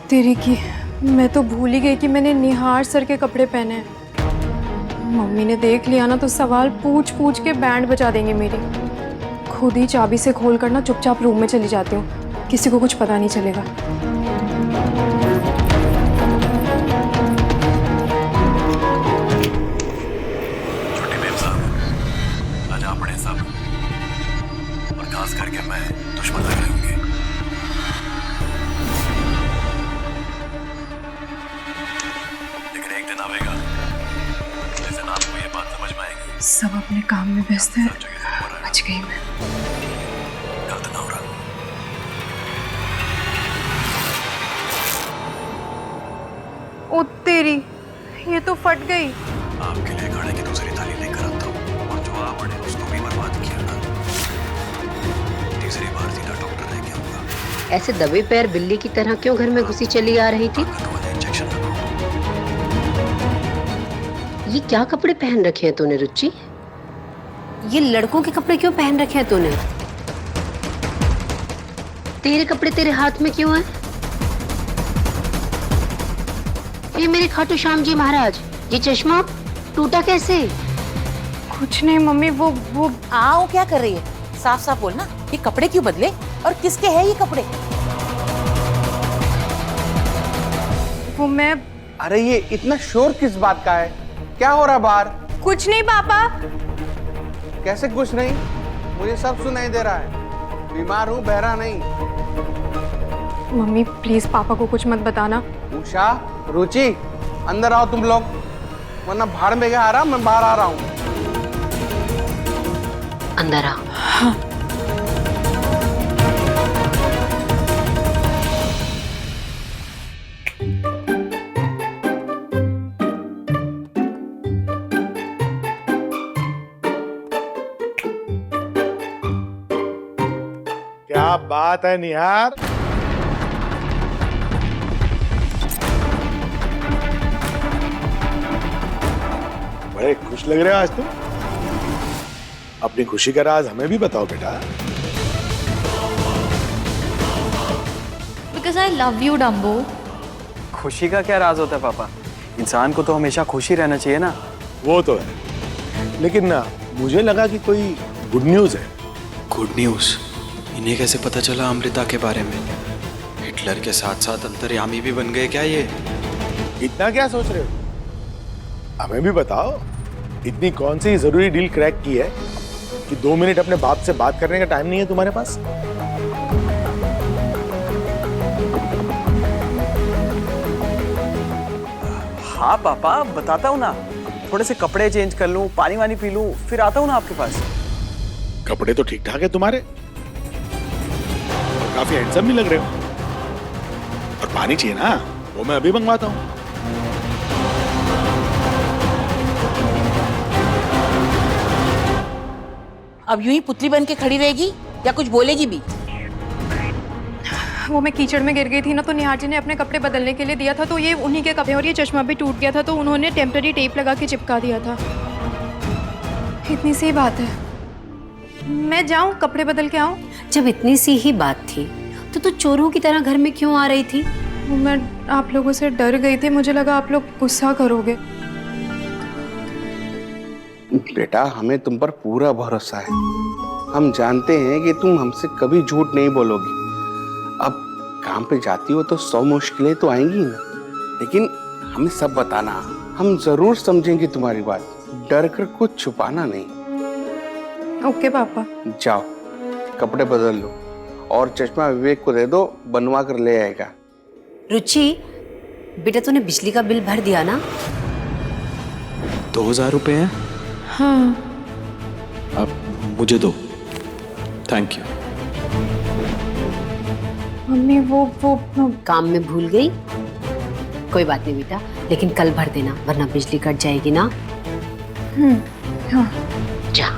तेरी की, मैं तो भूल ही गई कि मैंने निहार सर के कपड़े पहने हैं। मम्मी ने देख लिया ना तो सवाल पूछ पूछ के बैंड बजा देंगे मेरी। खुद ही चाबी से खोल कर ना चुपचाप रूम में चली जाती हूँ, किसी को कुछ पता नहीं चलेगा। छोटे मेम साहब, आज आप बड़े साहब और खास करके मैं दुश्मन लगे होंगे। लेकिन एक दिन आएगा जिस दिन आपको ये बात समझ में आएगी। सब अपने काम में व्यस्त है, बच गई मैं। गलत ना हो रहा। ओ तेरी, ये तो फट गई। आपके लिए खाने की दूसरी थाली लेकर आता हूँ और जो आप बड़े उसको भी बर्बाद किया ना, तीसरी बार सीधा डॉक्टर लेके आऊंगा। ऐसे दबे पैर बिल्ली की तरह क्यों घर में घुसी चली आ रही थी? ताकत वाले इंजेक्शन लगाओ। ये क्या कपड़े पहन रखे हैं तूने रुचि? ये लड़कों के कपड़े क्यों पहन रखे हैं तूने? तेरे कपड़े तेरे हाथ में क्यों हैं? ये मेरे खाटू श्याम जी महाराज, ये चश्मा टूटा कैसे? कुछ नहीं मम्मी, वो आओ, क्या कर रही है? साफ साफ बोल ना, ये कपड़े क्यों बदले और किसके हैं ये कपड़े? वो मैं अरे ये इतना शोर किस बात का है? क्या हो रहा बाहर? कुछ नहीं पापा। कैसे कुछ नहीं? मुझे सब सुनाई दे रहा है। बीमार हूँ, बहरा नहीं। मम्मी प्लीज पापा को कुछ मत बताना। उषा, रुचि, अंदर आओ तुम लोग, वरना भाड़ में क्या आ रहा, मैं बाहर आ रहा हूँ। अंदर आ। क्या बात है निहार? बड़े खुश लग रहे हो आज तुम। अपनी खुशी का राज हमें भी बताओ बेटा। Because I love you, Dumbo. खुशी का क्या राज होता है पापा? इंसान को तो हमेशा खुश ही रहना चाहिए ना। वो तो है, लेकिन ना मुझे लगा कि कोई गुड न्यूज है। Good news? इन्हें कैसे पता चला अमृता के बारे में? हिटलर के साथ साथ अंतर्यामी भी बन गए क्या ये? इतना क्या सोच रहे हो? हमें भी बताओ, इतनी कौन सी जरूरी डील क्रैक की है कि 2 मिनट अपने बाप से बात करने का टाइम नहीं है तुम्हारे पास? हाँ पापा, बताता हूँ ना। थोड़े से कपड़े चेंज कर लूँ, पानी वानी पी लूँ, फिर आता हूँ ना आपके पास। कपड़े तो ठीक ठाक है तुम्हारे और काफी हैंडसम भी लग रहे हो। और पानी चाहिए ना, वो मैं अभी मंगवाता हूँ। अब यूं ही पुतली बन के खड़ी रहेगी या कुछ बोलेगी भी? वो मैं कीचड़ में गिर गई थी ना, तो निहार जी ने अपने कपड़े बदलने के लिए दिया था, तो ये उन्हीं के कपड़े, और ये चश्मा भी टूट गया था तो उन्होंने टेम्पररी टेप लगा के चिपका दिया था। इतनी सी बात है। मैं जाऊं कपड़े बदल के आऊं? जब इतनी सी ही बात थी तो तू चोरों की तरह घर में क्यों आ रही थी? वो मैं आप लोगों से डर गई थी, मुझे लगा आप लोग गुस्सा करोगे। बेटा, हमें तुम पर पूरा भरोसा है। हम जानते हैं कि तुम हमसे कभी झूठ नहीं बोलोगी। अब काम पे जाती हो तो 100 मुश्किलें तो आएंगी ना, लेकिन हमें सब बताना। हम जरूर समझेंगे तुम्हारी बात। डर कर कुछ छुपाना नहीं। ओके पापा। जाओ कपड़े बदल लो और चश्मा विवेक को दे दो, बनवा कर ले आएगा। रुचि, बेटा तूने बिजली का बिल भर दिया ना? 2000 रुपए हैं? हाँ। अब मुझे दो। Thank you. मम्मी वो काम में भूल गई? कोई बात नहीं बेटा, लेकिन कल भर देना, वरना बिजली कट जाएगी ना। हाँ। जा।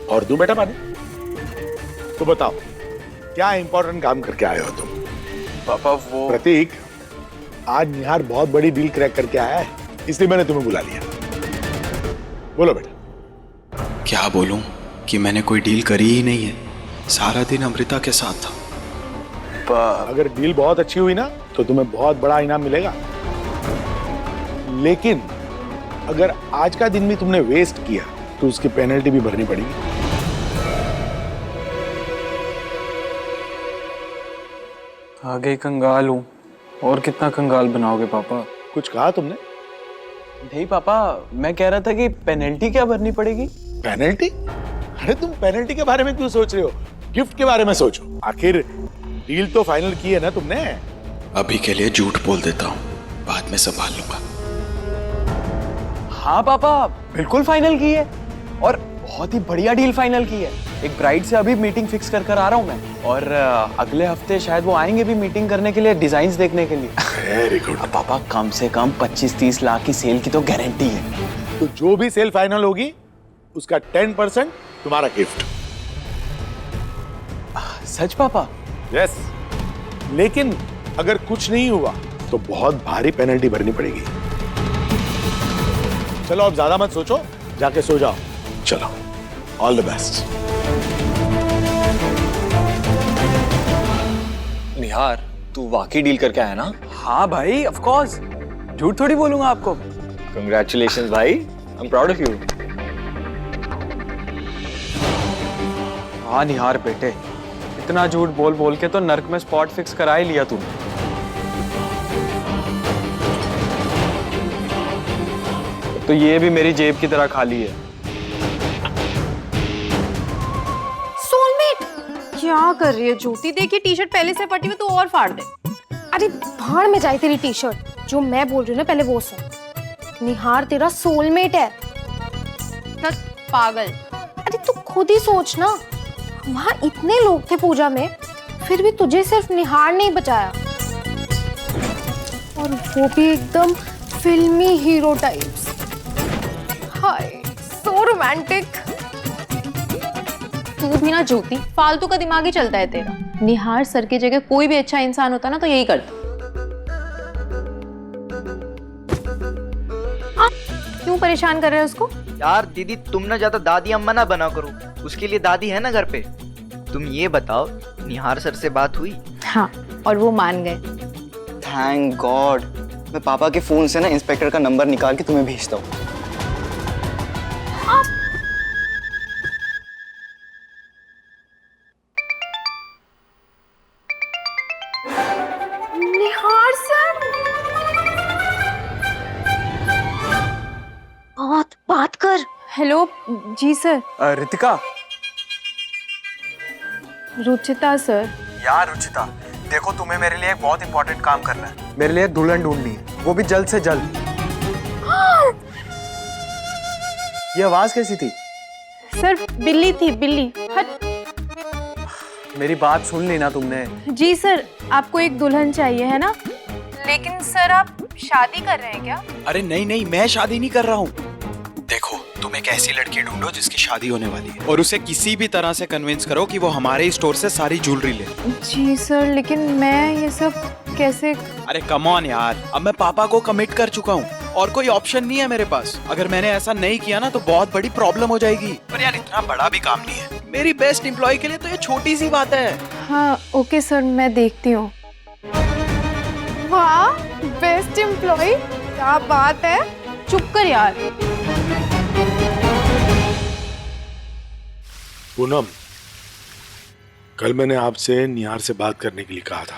और दूं बेटा पानी? तो बताओ, क्या इंपॉर्टेंट काम करके आए हो तुम? पापा वो प्रतीक, आज निहार बहुत बड़ी डील क्रैक करके आया है, इसलिए मैंने तुम्हें बुला लिया। बोलो बेटा, क्या बोलूं कि मैंने कोई डील करी ही नहीं है। सारा दिन अमृता के साथ था। अगर डील बहुत अच्छी हुई ना तो तुम्हें बहुत बड़ा इनाम मिलेगा, लेकिन अगर आज का दिन भी तुमने वेस्ट किया तो उसकी पेनल्टी भी भरनी पड़ेगी। आगे कंगाल हूँ, और कितना कंगाल बनाओगे पापा? कुछ कहा तुमने? नहीं पापा, मैं कह रहा था कि पेनल्टी क्या भरनी पड़ेगी? पेनल्टी? अरे तुम पेनल्टी के बारे में क्यों सोच रहे हो? गिफ्ट के बारे में सोचो। आखिर डील तो फाइनल की है ना तुमने। अभी के लिए झूठ बोल देता हूँ, बाद में संभाल लूंगा। हाँ पापा, बिल्कुल फाइनल की है, और बहुत ही बढ़िया डील फाइनल की है। एक ब्राइड से अभी मीटिंग फिक्स कर आ रहा हूँ मैं, और अगले हफ्ते शायद वो आएंगे भी मीटिंग करने के लिए, डिजाइन्स देखने के लिए। Very good. अब पापा कम से कम 25-30 लाख की सेल की तो गारंटी है। तो जो भी सेल फाइनल होगी उसका 10% तुम्हारा गिफ्ट। सच पापा? यस। लेकिन अगर कुछ नहीं हुआ तो बहुत भारी पेनल्टी भरनी पड़ेगी। चलो अब ज्यादा मत सोचो, जाके सो जाओ। चलो, ऑल द बेस्ट। निहार, तू वाकई डील करके आया ना? हाँ भाई, ऑफ कोर्स, झूठ थोड़ी बोलूंगा आपको। कंग्रेचुलेशंस भाई, I am proud of you. हाँ निहार बेटे, इतना झूठ बोल बोल के तो नर्क में स्पॉट फिक्स करा ही लिया तूने। तो ये भी मेरी जेब की तरह खाली है। सोलमेट क्या कर रही है ज्योति? देखिए टी शर्ट पहले से फटी हुई, तू और फाड़ दे। अरे भाड़ में जाए तेरी टी शर्ट। जो मैं बोल रही हूँ ना पहले वो सुन। निहार तेरा सोलमेट है। पागल। अरे तू खुद ही सोच ना, वहां इतने लोग थे पूजा में, फिर भी तुझे सिर्फ निहार नहीं बचाया, और वो भी एकदम फिल्मी हीरो टाइप्स। हाय, सो रोमांटिक। तू भी ना ज्योति, फालतू का दिमाग ही चलता है तेरा। निहार सर की जगह कोई भी अच्छा इंसान होता ना तो यही करता। क्यों परेशान कर रहे हो उसको? यार दीदी, तुम ना ज्यादा दादी अम्मा ना बना करो, उसके लिए दादी है ना घर पे। तुम ये बताओ, निहार सर से बात हुई? हाँ, और वो मान गए। Thank God. मैं पापा के फोन से ना इंस्पेक्टर का नंबर निकाल के तुम्हें भेजता हूँ। निहार सर, बात कर। हेलो जी सर। रितिका। रुचिता सर। यार रुचिता, देखो तुम्हें मेरे लिए एक बहुत इंपॉर्टेंट काम करना है। मेरे लिए दुल्हन ढूंढनी है, वो भी जल्द से जल्द। ये आवाज कैसी थी? सर बिल्ली थी, बिल्ली। हट। मेरी बात सुन ली ना तुमने? जी सर, आपको एक दुल्हन चाहिए है ना? लेकिन सर आप शादी कर रहे हैं क्या? अरे नहीं नहीं, मैं शादी नहीं कर रहा हूँ। देखो, तुम एक ऐसी लड़की ढूंढो जिसकी शादी होने वाली है, और उसे किसी भी तरह से कन्विंस करो कि वो हमारे स्टोर से सारी ज्वेलरी ले। जी सर, लेकिन मैं ये सब कैसे? अरे कम ऑन यार, अब मैं पापा को कमिट कर चुका हूँ और कोई ऑप्शन नहीं है मेरे पास। अगर मैंने ऐसा नहीं किया ना तो बहुत बड़ी प्रॉब्लम हो जाएगी। पर यार इतना बड़ा भी काम नहीं है, मेरी बेस्ट एम्प्लॉय के लिए तो ये छोटी सी बात है। हाँ ओके सर, मैं देखती हूँ। वाह, बेस्ट एम्प्लॉय, क्या बात है। चुप कर यार। पूनम, कल मैंने आपसे निहार से बात करने के लिए कहा था।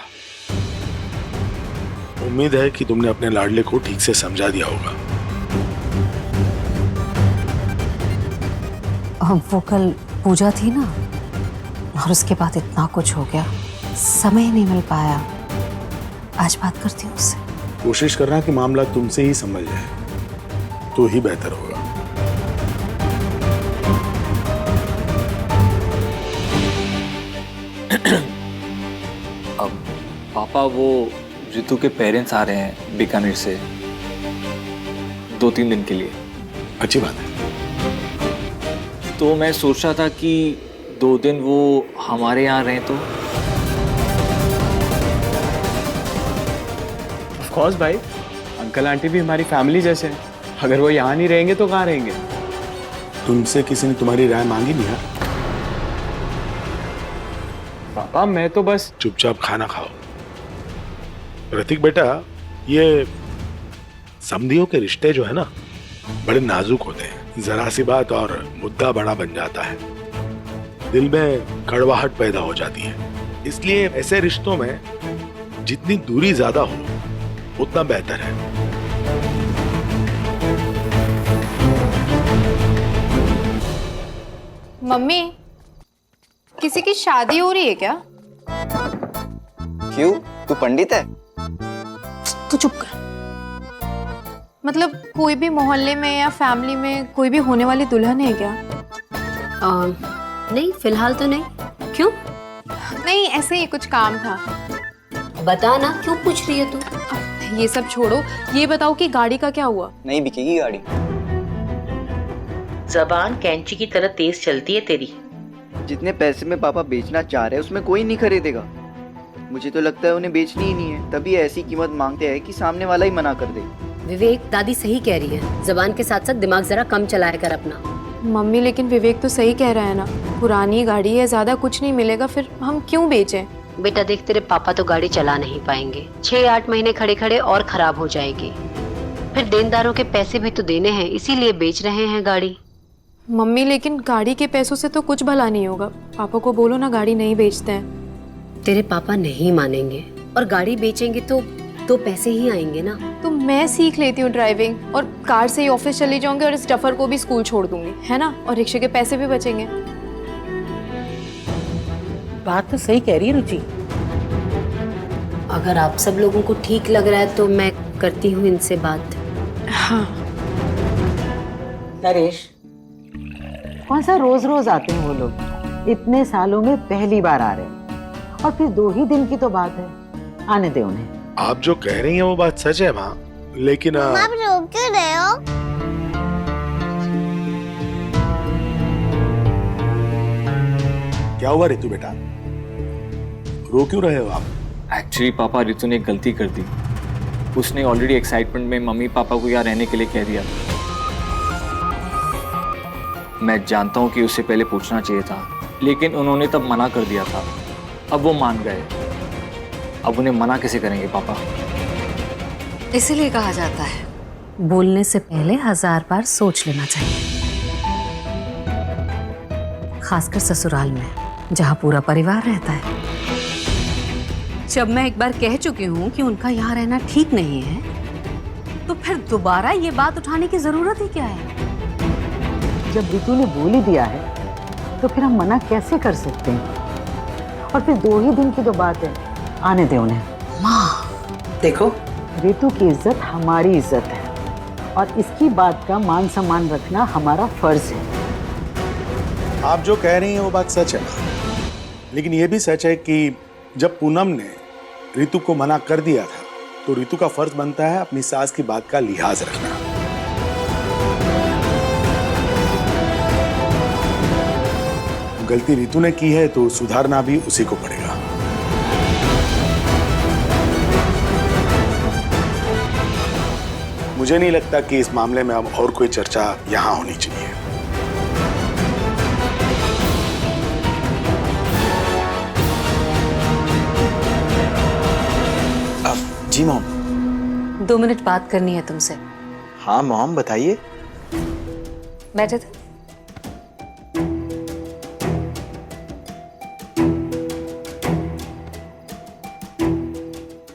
उम्मीद है कि तुमने अपने लाडले को ठीक से समझा दिया होगा। वो कल पूजा थी ना, और उसके बाद इतना कुछ हो गया, समय ही नहीं मिल पाया। आज बात करती हूँ उससे। कोशिश करना कि मामला तुमसे ही समझ जाए, तो ही बेहतर होगा। अब पापा, वो रितु के पेरेंट्स आ रहे हैं बीकानेर से 2-3 दिन के लिए। अच्छी बात है। तो मैं सोच रहा था कि 2 दिन वो हमारे यहाँ रहें तो। ऑफ कोर्स भाई, अंकल आंटी भी हमारी फैमिली जैसे हैं। अगर वो यहाँ नहीं रहेंगे तो कहाँ रहेंगे? तुमसे किसी ने तुम्हारी राय मांगी नहीं यार? पापा मैं तो बस चुपचाप खाना खाओ। प्रतीक बेटा, ये समधियों के रिश्ते जो है ना, बड़े नाजुक होते हैं। जरा सी बात और मुद्दा बड़ा बन जाता है, दिल में कड़वाहट पैदा हो जाती है। इसलिए ऐसे रिश्तों में जितनी दूरी ज्यादा हो उतना बेहतर है। मम्मी, किसी की शादी हो रही है क्या? क्यों, तू पंडित है? तू चुप कर। मतलब कोई भी मोहल्ले में या फैमिली में कोई भी होने वाली दुल्हन है क्या? नहीं फिलहाल तो नहीं। क्यों? नहीं, ऐसे ही कुछ काम था। बता ना, क्यों पूछ रही है तू? ये सब छोड़ो, ये बताओ कि गाड़ी का क्या हुआ? नहीं बिकेगी गाड़ी। जबान कैंची की तरह तेज चलती है तेरी। जितने पैसे में पापा बेचना चाह रहे हैं उसमें कोई नहीं खरीदेगा। मुझे तो लगता है उन्हें बेचनी ही नहीं है, तभी ऐसी कीमत मांगते हैं कि सामने वाला ही मना कर दे। विवेक, दादी सही कह रही है, जबान के साथ साथ दिमाग जरा कम चलाया कर अपना। मम्मी, लेकिन विवेक तो सही कह रहा है ना, पुरानी गाड़ी है, ज्यादा कुछ नहीं मिलेगा, फिर हम क्यों बेचें? बेटा देख, तेरे पापा तो गाड़ी चला नहीं पाएंगे, 6-8 महीने खड़े खड़े और खराब हो जाएगी। फिर देनदारों के पैसे भी तो देने हैं, इसीलिए बेच रहे हैं गाड़ी। मम्मी, लेकिन गाड़ी के पैसों से तो कुछ भला नहीं होगा। पापा को बोलो ना गाड़ी नहीं बेचते हैं। तेरे पापा नहीं मानेंगे, और गाड़ी बेचेंगे तो पैसे ही आएंगे ना। तो मैं सीख लेती हूँ ड्राइविंग, और कार से ही ऑफिस चली जाऊंगी, और इस डफर को भी स्कूल छोड़ दूंगी, है ना? और रिक्शे के पैसे भी बचेंगे। बात तो सही कह रही है रुचि। अगर आप सब लोगों को ठीक लग रहा है तो मैं करती हूँ इनसे बात। हाँ। नरेश, कौन सा रोज रोज आते हैं वो लोग? इतने सालों में पहली बार आ रहे हैं, और फिर 2 ही दिन की तो बात है, आने दे उन्हें। आप जो कह रही हैं वो बात सच है माँ, लेकिन आप रोक क्यों रहे हो? क्या हुआ रितु बेटा, रो क्यों रहे हो आप? एक्चुअली पापा, रितु ने एक गलती कर दी। उसने ऑलरेडी एक्साइटमेंट में मम्मी पापा को यहाँ रहने के लिए कह दिया। मैं जानता हूँ कि उससे पहले पूछना चाहिए था, लेकिन उन्होंने तब मना कर दिया था। अब वो मान गए, अब उन्हें मना कैसे करेंगे पापा? इसीलिए कहा जाता है, बोलने से पहले 1000 बार सोच लेना चाहिए, खासकर ससुराल में जहाँ पूरा परिवार रहता है। जब मैं एक बार कह चुकी हूँ कि उनका यहाँ रहना ठीक नहीं है, तो फिर दोबारा ये बात उठाने की जरूरत ही क्या है? जब रितु ने बोल ही दिया है तो फिर हम मना कैसे कर सकते हैं? और फिर 2 ही दिन की तो बात है, आने दे उन्हें। माँ देखो, रितु की इज्जत हमारी इज्जत है, और इसकी बात का मान सम्मान रखना हमारा फर्ज है। आप जो कह रही हैं वो बात सच है, लेकिन ये भी सच है कि जब पूनम ने रितु को मना कर दिया था, तो रितु का फर्ज बनता है अपनी सास की बात का लिहाज रखना। गलती रितु ने की है तो सुधारना भी उसी को पड़ेगा। मुझे नहीं लगता कि इस मामले में अब और कोई चर्चा यहां होनी चाहिए। जी मॉम। 2 मिनट बात करनी है तुमसे। हाँ मॉम, बताइए। बैठे थे।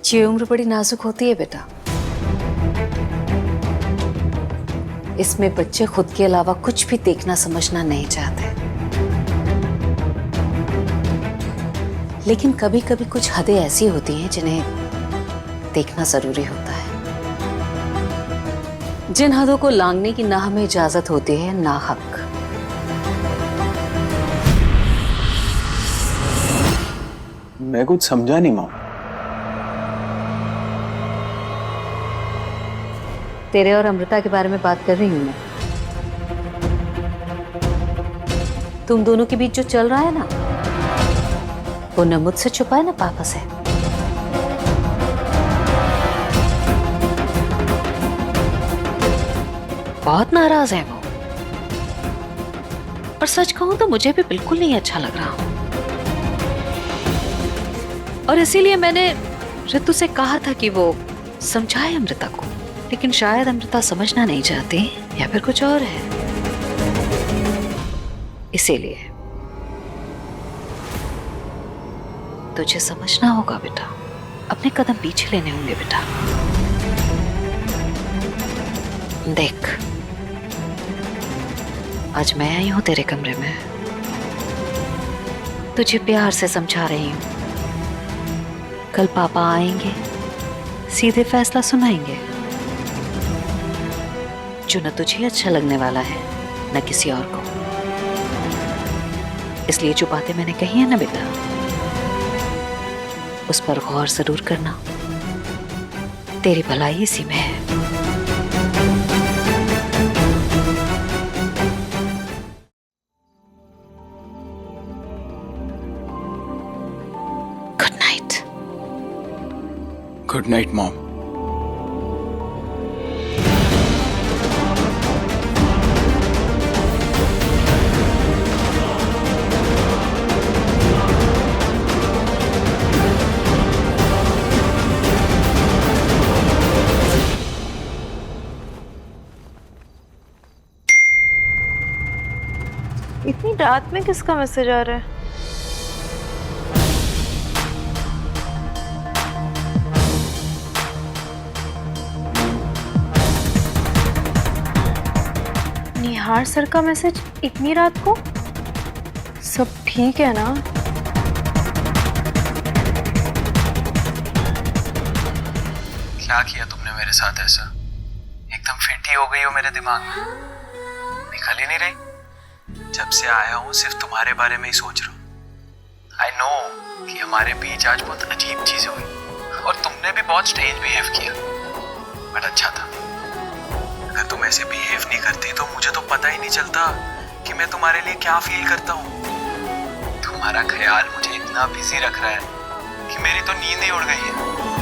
ये उम्र बड़ी नाजुक होती है बेटा, इसमें बच्चे खुद के अलावा कुछ भी देखना समझना नहीं चाहते, लेकिन कभी कभी कुछ हदें ऐसी होती हैं जिन्हें देखना जरूरी होता है। जिन हदों को लांघने की ना हमें इजाजत होती है नाहक। मैं कुछ समझा नहीं मॉम। तेरे और अमृता के बारे में बात कर रही हूं मैं। तुम दोनों के बीच जो चल रहा है ना, वो न मुझसे छुपा है ना पापा से। बहुत नाराज है वो। और सच कहूं तो मुझे भी बिल्कुल नहीं अच्छा लग रहा। और इसीलिए मैंने ऋतु से कहा था कि वो समझाए अमृता को, लेकिन शायद अमृता समझना नहीं चाहती या फिर कुछ और है। इसीलिए तुझे समझना होगा बेटा, अपने कदम पीछे लेने होंगे बेटा। देख, आज मैं आई हूं तेरे कमरे में, तुझे प्यार से समझा रही हूं। कल पापा आएंगे, सीधे फैसला सुनाएंगे, जो न तुझे अच्छा लगने वाला है न किसी और को। इसलिए जो बातें मैंने कही है ना बेटा, उस पर गौर जरूर करना, तेरी भलाई इसी में है। Good night. Good night mom. इतनी रात में किसका मैसेज आ रहा है? निहार सर का मैसेज इतनी रात को? सब ठीक है ना? क्या किया तुमने मेरे साथ ऐसा? एकदम फिट ही हो गई हो मेरे दिमाग में, निकल ही नहीं रही। जब से आया हूँ सिर्फ तुम्हारे बारे में ही सोच रहा हूँ। आई नो कि हमारे बीच आज बहुत अजीब चीजें हुई और तुमने भी बहुत स्ट्रेंज बिहेव किया, बट अच्छा था। अगर तुम ऐसे बिहेव नहीं करती तो मुझे तो पता ही नहीं चलता कि मैं तुम्हारे लिए क्या फील करता हूँ। तुम्हारा ख्याल मुझे इतना बिजी रख रहा है कि मेरी तो नींद ही उड़ गई है।